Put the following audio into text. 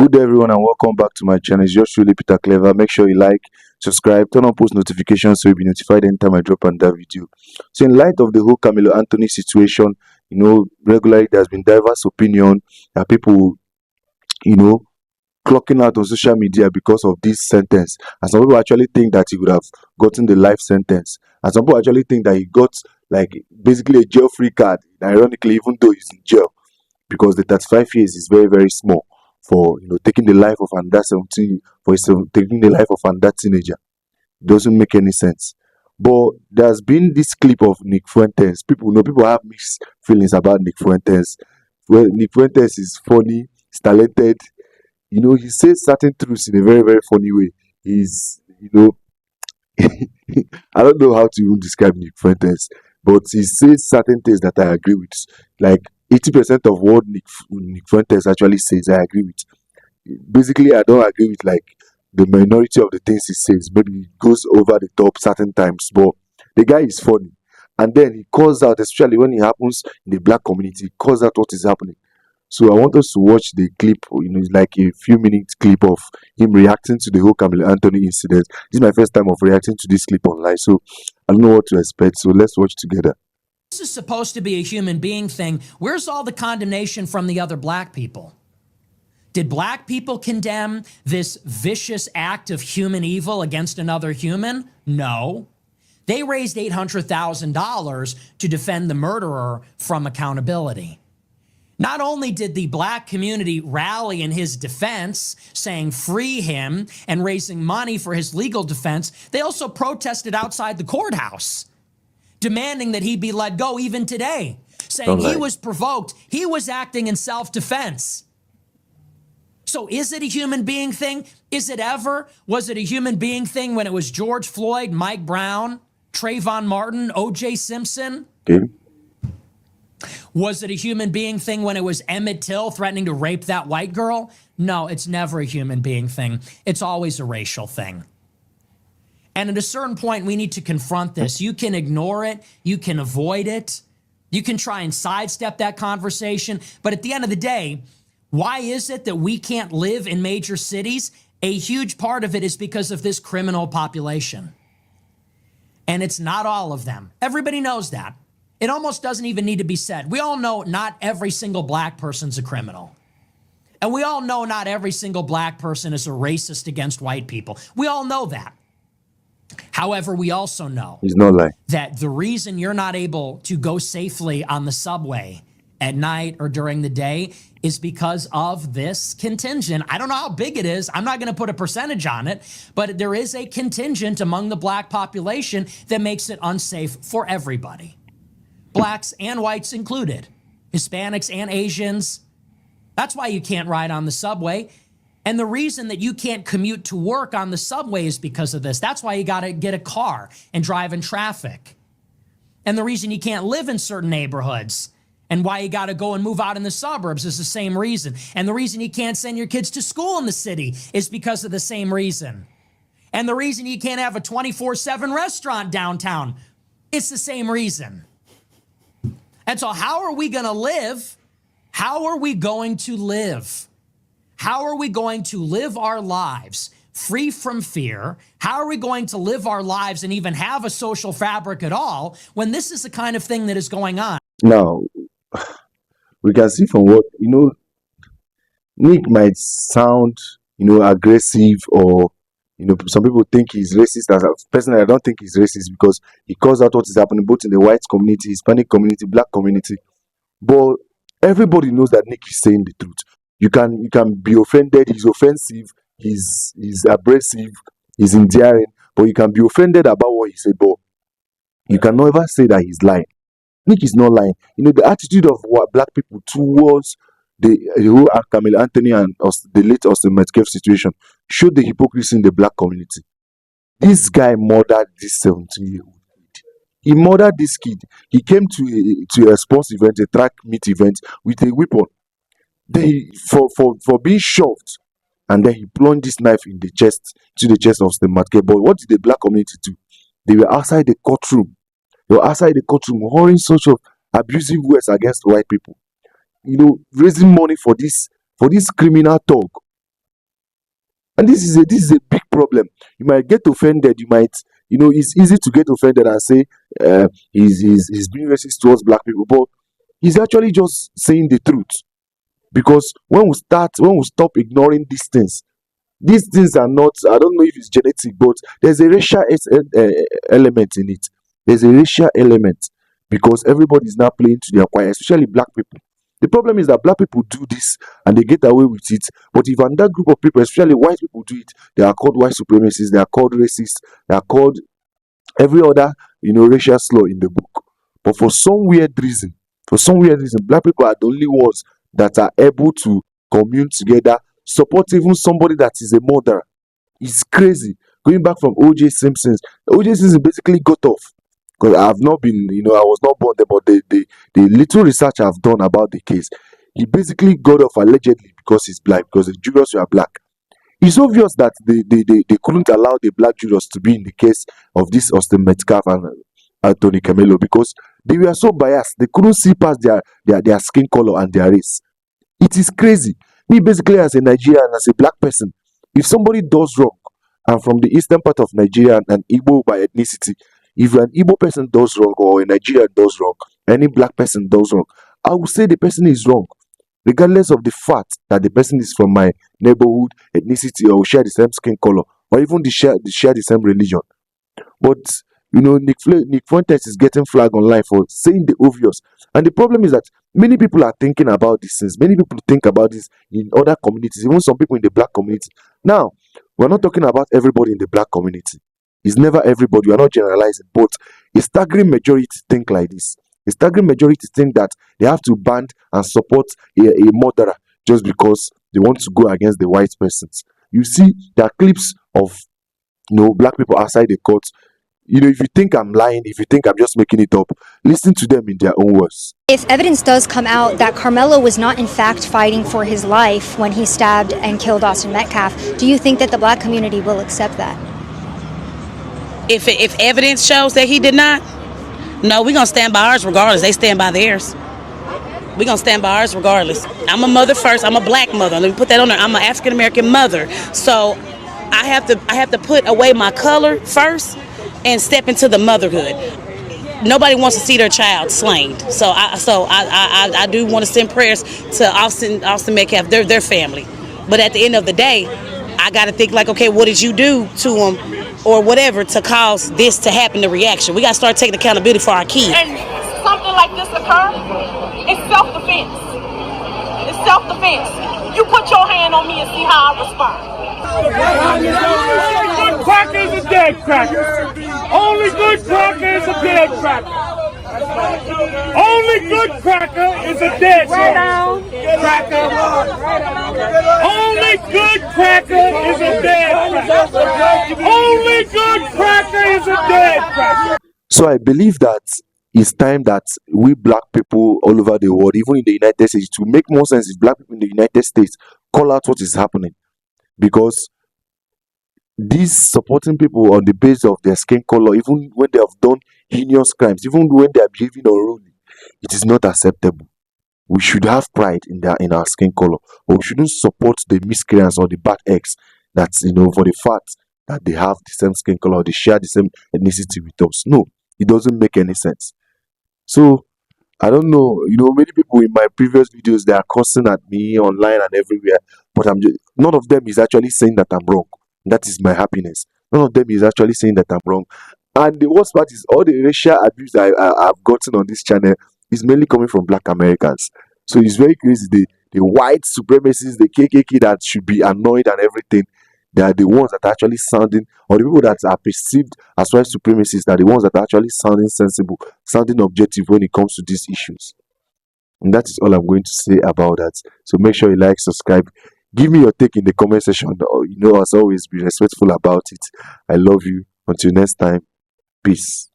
Good day everyone and welcome back to my channel. It's yours truly Peter Clever. Make sure you like, subscribe, turn on post notifications so you'll be notified anytime I drop another video. So in light of the whole Karmelo Anthony situation, regularly there's been diverse opinion that people, you know, clocking out on social media because of this sentence. And some people actually think that he would have gotten the life sentence. And some people actually think that he got like basically a jail free card, ironically, even though he's in jail, because the 35 years is very, very small for taking the life of another 17 taking the life of another teenager. It doesn't make any sense. But there's been this clip of Nick Fuentes. People have mixed feelings about Nick Fuentes. Well, Nick Fuentes is funny, he's talented. He says certain truths in a very, very funny way. He's I don't know how to even describe Nick Fuentes, but he says certain things that I agree with. Like 80% of what Nick Fuentes actually says, I agree with. Basically, I don't agree with like the minority of the things he says. Maybe he goes over the top certain times, but the guy is funny. And then he calls out, especially when it happens in the black community, he calls out what is happening. So I want us to watch the clip. It's like a few minutes clip of him reacting to the whole Karmelo Anthony incident. This is my first time of reacting to this clip online, so I don't know what to expect. So let's watch together. This is supposed to be a human being thing. Where's all the condemnation from the other black people? Did black people condemn this vicious act of human evil against another human? No. They raised $800,000 to defend the murderer from accountability. Not only did the black community rally in his defense, saying free him and raising money for his legal defense, they also protested outside the courthouse, demanding that he be let go even today, saying he was provoked, he was acting in self-defense. So is it a human being thing? Is it ever? Was it a human being thing when it was George Floyd, Mike Brown, Trayvon Martin, O.J. Simpson? Was it a human being thing when it was Emmett Till threatening to rape that white girl? No, it's never a human being thing. It's always a racial thing. And at a certain point, we need to confront this. You can ignore it. You can avoid it. You can try and sidestep that conversation. But at the end of the day, why is it that we can't live in major cities? A huge part of it is because of this criminal population. And it's not all of them. Everybody knows that. It almost doesn't even need to be said. We all know not every single black person's a criminal. And we all know not every single black person is a racist against white people. We all know that. However, we also know that the reason you're not able to go safely on the subway at night or during the day is because of this contingent. I don't know how big it is. I'm not going to put a percentage on it, but there is a contingent among the black population that makes it unsafe for everybody. Blacks and whites included, Hispanics and Asians. That's why you can't ride on the subway. And the reason that you can't commute to work on the subway is because of this. That's why you got to get a car and drive in traffic. And the reason you can't live in certain neighborhoods and why you got to go and move out in the suburbs is the same reason. And the reason you can't send your kids to school in the city is because of the same reason. And the reason you can't have a 24/7 restaurant downtown, it's the same reason. And so how are we going to live? How are we going to live? How are we going to live our lives free from fear? How are we going to live our lives and even have a social fabric at all when this is the kind of thing that is going on? Now, we can see from what, Nick might sound, aggressive, or, some people think he's racist. Personally, I don't think he's racist because he calls out what is happening both in the white community, Hispanic community, black community. But everybody knows that Nick is saying the truth. You can be offended. He's offensive. He's abrasive. He's endearing. But you can be offended about what he said. But you can never say that he's lying. Nick is not lying. The attitude of what black people towards the whole Karmelo Anthony and the late Austin Metcalf situation showed the hypocrisy in the black community. This guy murdered this 17-year-old kid. He murdered this kid. He came to a sports event, a track meet event, with a weapon. Then for being shoved, and then he plunged this knife in the chest of Austin Metcalf. But what did the black community do? They were outside the courtroom. They were outside the courtroom, hurling such of abusive words against white people. Raising money for this criminal talk. And this is a big problem. You might get offended. You might, it's easy to get offended and say he's being racist towards black people, but he's actually just saying the truth. Because when we stop ignoring these things are not, I don't know if it's genetic, but there's a racial element in it. There's a racial element because everybody is now playing to their choir, especially black people. The problem is that black people do this and they get away with it. But if another group of people, especially white people, do it, they are called white supremacists, they are called racists, they are called every other racial slur in the book. But for some weird reason, black people are the only ones that are able to commune together, support even somebody that is a murderer. It's crazy. Going back from OJ Simpson's, OJ Simpson basically got off. Because I've not been, I was not born there, but the little research I've done about the case, he basically got off allegedly because he's black, because the jurors were black. It's obvious that they couldn't allow the black jurors to be in the case of this Austin Metcalf and Anthony Karmelo because they were so biased. They couldn't see past their skin color and their race. It is crazy. Me, basically, as a Nigerian, as a black person, if somebody does wrong, and from the eastern part of Nigeria and Igbo by ethnicity, if an Igbo person does wrong or a Nigerian does wrong, any black person does wrong, I will say the person is wrong, regardless of the fact that the person is from my neighborhood, ethnicity, or share the same skin color, or even share the same religion. But Nick Fuentes is getting flagged online for saying the obvious. And the problem is that many people are thinking about these things. Many people think about this in other communities, even some people in the black community. Now, we're not talking about everybody in the black community. It's never everybody. We're not generalizing, but a staggering majority think like this. A staggering majority think that they have to band and support a murderer just because they want to go against the white persons. You see, there are clips of black people outside the court. If you think I'm lying, if you think I'm just making it up, listen to them in their own words. If evidence does come out that Karmelo was not in fact fighting for his life when he stabbed and killed Austin Metcalf, do you think that the black community will accept that? If evidence shows that he did not, no, we're going to stand by ours regardless. They stand by theirs. We're going to stand by ours regardless. I'm a mother first. I'm a black mother. Let me put that on there. I'm an African-American mother. So I have to put away my color first and step into the motherhood. Nobody wants to see their child slain. So I do want to send prayers to Austin Metcalf, their family. But at the end of the day, I got to think like, okay, what did you do to him or whatever to cause this to happen, the reaction? We got to start taking accountability for our kids. And something like this occur, it's self-defense. It's self-defense. You put your hand on me and see how I respond. Only good cracker is a dead cracker. Only good cracker is a dead cracker. Only good cracker is a dead cracker. Only good cracker is a dead cracker. Only good cracker is a dead cracker. So I believe that it's time that we black people all over the world, even in the United States, to make more sense if black people in the United States call out what is happening. Because these supporting people on the basis of their skin color, even when they have done heinous crimes, even when they are behaving unruly, it is not acceptable. We should have pride in our skin color, but we shouldn't support the miscreants or the bad eggs that's for the fact that they have the same skin color, or they share the same ethnicity with us. No, it doesn't make any sense. So I don't know, many people in my previous videos, they are cursing at me online and everywhere, but none of them is actually saying that I'm wrong. That is my happiness. None of them is actually saying that I'm wrong. And the worst part is all the racial abuse I've gotten on this channel is mainly coming from black Americans. So it's very crazy. The white supremacists, the KKK that should be annoyed and everything, they are the ones that are actually sounding, or the people that are perceived as white supremacists are the ones that are actually sounding sensible, sounding objective when it comes to these issues. And that is all I'm going to say about that. So make sure you like, subscribe, give me your take in the comment section. As always, be respectful about it. I love you. Until next time, peace.